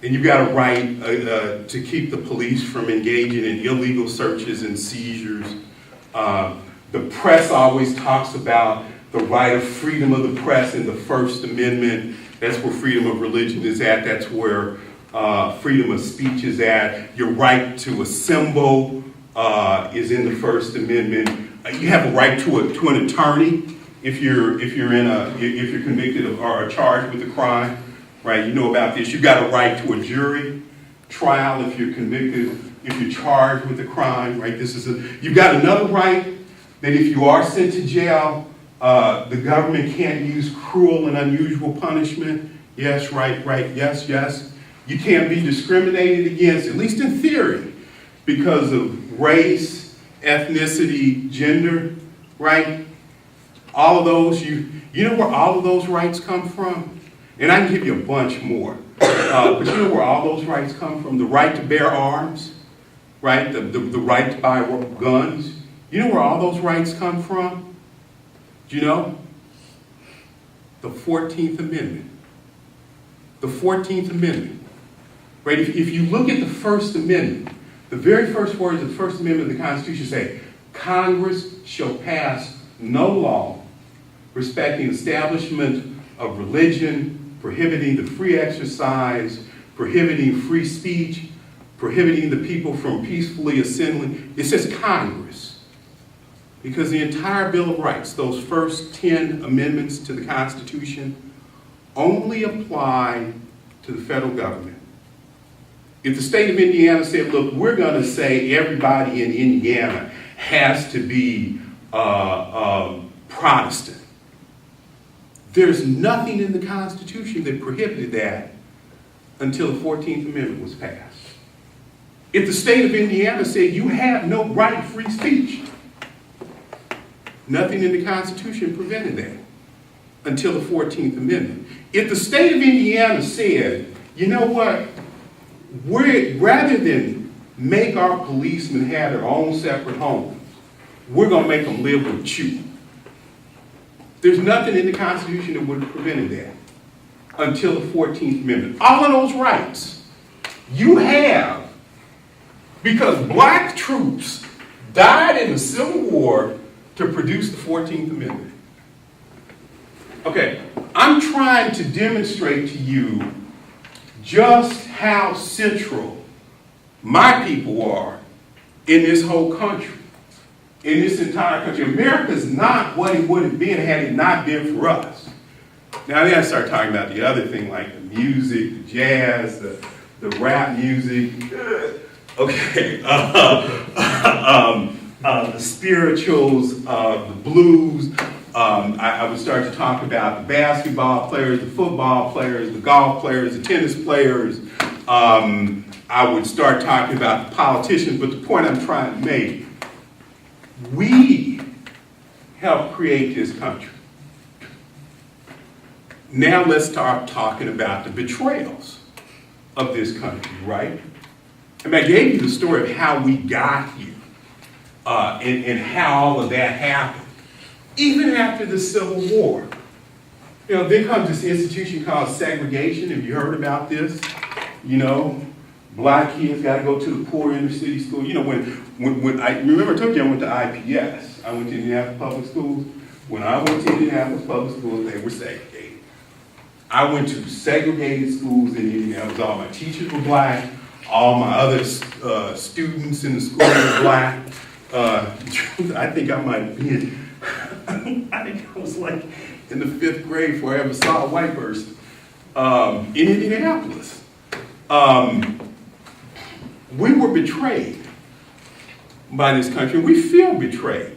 And you've got a right to keep the police from engaging in illegal searches and seizures. The press always talks about the right of freedom of the press in the First Amendment. That's where freedom of religion is at. That's where freedom of speech is at. Your right to assemble is in the First Amendment. You have a right to an attorney if you're convicted of or charged with a crime, right? You know about this. You've got a right to a jury trial if you're convicted, if you're charged with a crime, right? You've got another right that if you are sent to jail, the government can't use cruel and unusual punishment. Yes, right, yes. You can't be discriminated against, at least in theory, because of race, ethnicity, gender, right? All of those, you know where all of those rights come from? And I can give you a bunch more. But you know where all those rights come from? The right to bear arms, right? The right to buy guns. You know where all those rights come from? Do you know? The 14th Amendment. The 14th Amendment. Right? If you look at the First Amendment, the very first words of the First Amendment of the Constitution say, Congress shall pass no law respecting establishment of religion, prohibiting the free exercise, prohibiting free speech, prohibiting the people from peacefully assembling. It says Congress. Because the entire Bill of Rights, those first 10 amendments to the Constitution, only apply to the federal government. If the state of Indiana said, look, we're going to say everybody in Indiana has to be Protestant, there's nothing in the Constitution that prohibited that until the 14th Amendment was passed. If the state of Indiana said you have no right to free speech, nothing in the Constitution prevented that until the 14th Amendment. If the state of Indiana said, you know what, rather than make our policemen have their own separate homes, we're going to make them live with you. There's nothing in the Constitution that would have prevented that until the 14th Amendment. All of those rights you have because black troops died in the Civil War to produce the 14th Amendment. Okay, I'm trying to demonstrate to you just how central my people are in this whole country, in this entire country. America's not what it would have been had it not been for us. Now then I start talking about the other thing like the music, the jazz, the rap music, okay, the spirituals, the blues. I would start to talk about the basketball players, the football players, the golf players, the tennis players. I would start talking about the politicians, but the point I'm trying to make, we helped create this country. Now let's start talking about the betrayals of this country, right? I mean, I gave you the story of how we got here and how all of that happened. Even after the Civil War, you know, there comes this institution called segregation. Have you heard about this? You know, black kids got to go to the poor inner city school. You know, when I remember I told you I went to IPS. I went to Indianapolis Public Schools. When I went to Indianapolis Public Schools, they were segregated. I went to segregated schools in Indianapolis. All my teachers were black. All my other students in the school were black. I think I might be I think I was like in the 5th grade before I ever saw a white person in Indianapolis. We were betrayed by this country. We feel betrayed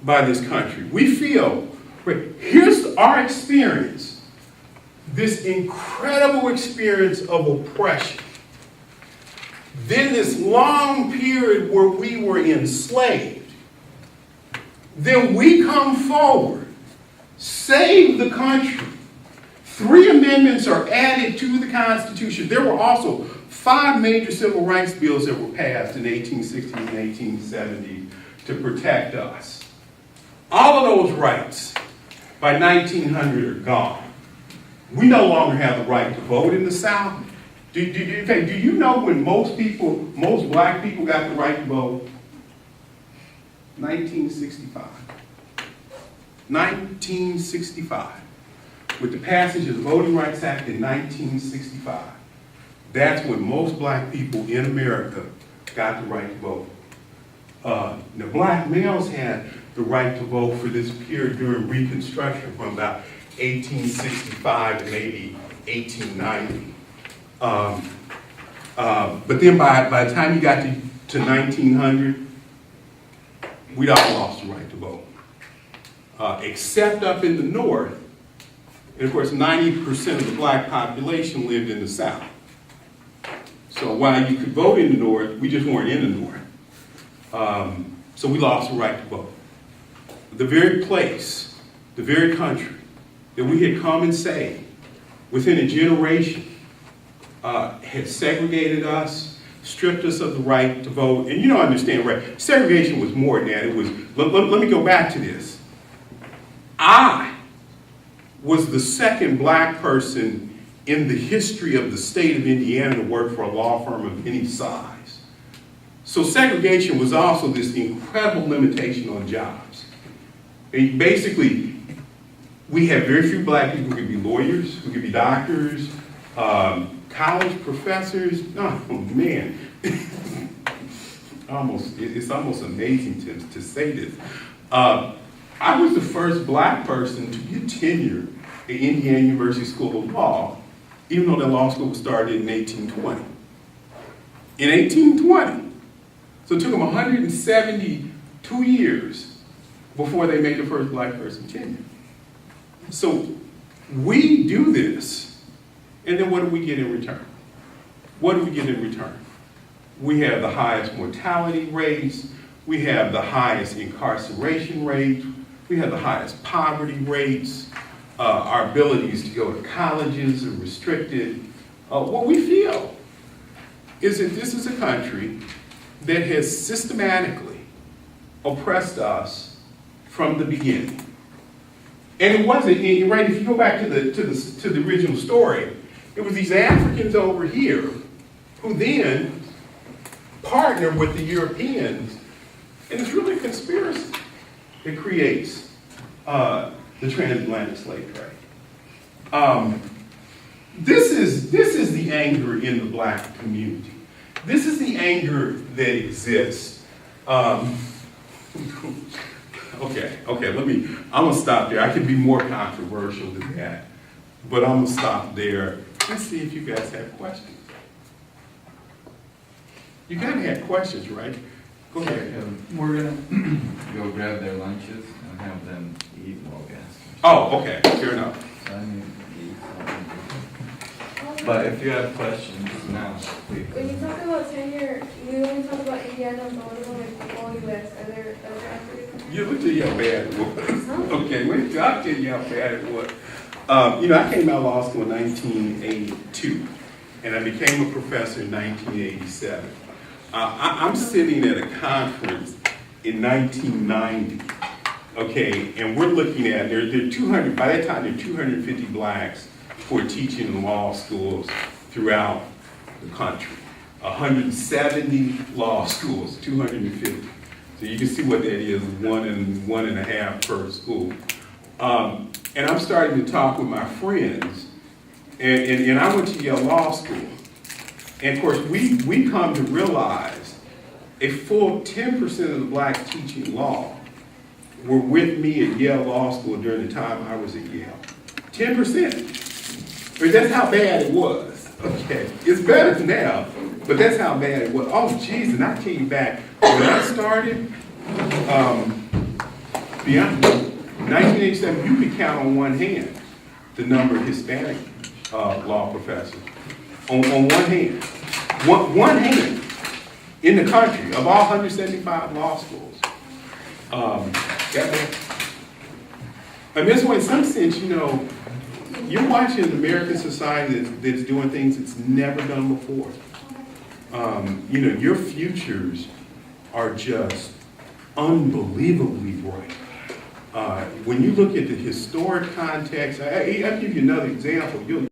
by this country. We feel, here's our experience, this incredible experience of oppression. Then this long period where we were enslaved. Then we come forward, save the country. 3 amendments are added to the Constitution. There were also 5 major civil rights bills that were passed in 1860 and 1870 to protect us. All of those rights by 1900 are gone. We no longer have the right to vote in the South. In fact, do you know when most black people got the right to vote? 1965. 1965. With the passage of the Voting Rights Act in 1965. That's when most black people in America got the right to vote. The black males had the right to vote for this period during Reconstruction from about 1865 to maybe 1890. But then by the time you got to 1900, we'd all lost the right to vote. Except up in the North, and of course 90% of the black population lived in the South. So while you could vote in the North, we just weren't in the North. So we lost the right to vote. The very place, the very country that we had come and saved within a generation had segregated us, stripped us of the right to vote. And you don't understand, right? Segregation was more than that. It was, let me go back to this. I was the second black person in the history of the state of Indiana to work for a law firm of any size. So segregation was also this incredible limitation on jobs. And basically, we had very few black people who could be lawyers, who could be doctors, college professors. Oh man, it's almost amazing to say this. I was the first black person to get tenure at Indiana University School of Law, even though that law school was started in 1820. In 1820. So it took them 172 years before they made the first black person tenure. So we do this, and then what do we get in return? What do we get in return? We have the highest mortality rates, we have the highest incarceration rates, we have the highest poverty rates, our abilities to go to colleges are restricted. What we feel is that this is a country that has systematically oppressed us from the beginning. And it wasn't, right, if you go back to the original story, it was these Africans over here who then partner with the Europeans, and it's really a conspiracy that creates the transatlantic slave trade. This is the anger in the black community. This is the anger that exists. Okay, I'm gonna stop there. I could be more controversial than that, but I'm gonna stop there. Let's see if you guys have questions. You gotta have questions, right? Go ahead. We're gonna go grab their lunches and have them eat while we ask them. Oh, okay, fair enough. So I need to eat something. But if you have questions now, please. When you talk about tenure, we only talk about Indiana, but what about like all U.S.? Are there other Africans? Yeah, let me tell you how bad it was. Okay, I'll tell you how bad it was. I came out of law school in 1982, and I became a professor in 1987. I'm sitting at a conference in 1990, okay, and we're looking at, there are 200, by that time there are 250 blacks who are teaching in law schools throughout the country. 170 law schools, 250. So you can see what that is, one and a half per school. And I'm starting to talk with my friends, and I went to Yale Law School. And of course, we come to realize a full 10% of the blacks teaching law were with me at Yale Law School during the time I was at Yale. 10%. But that's how bad it was. Okay, it's better now, but that's how bad it was. Oh, geez, and I came back when I started. Beyond 1987, you could count on one hand the number of Hispanic law professors. On one hand. One hand in the country of all 175 law schools. And this way, in some sense, you're watching an American society that's doing things it's never done before. Your futures are just unbelievably bright. When you look at the historic context, I'll give you another example.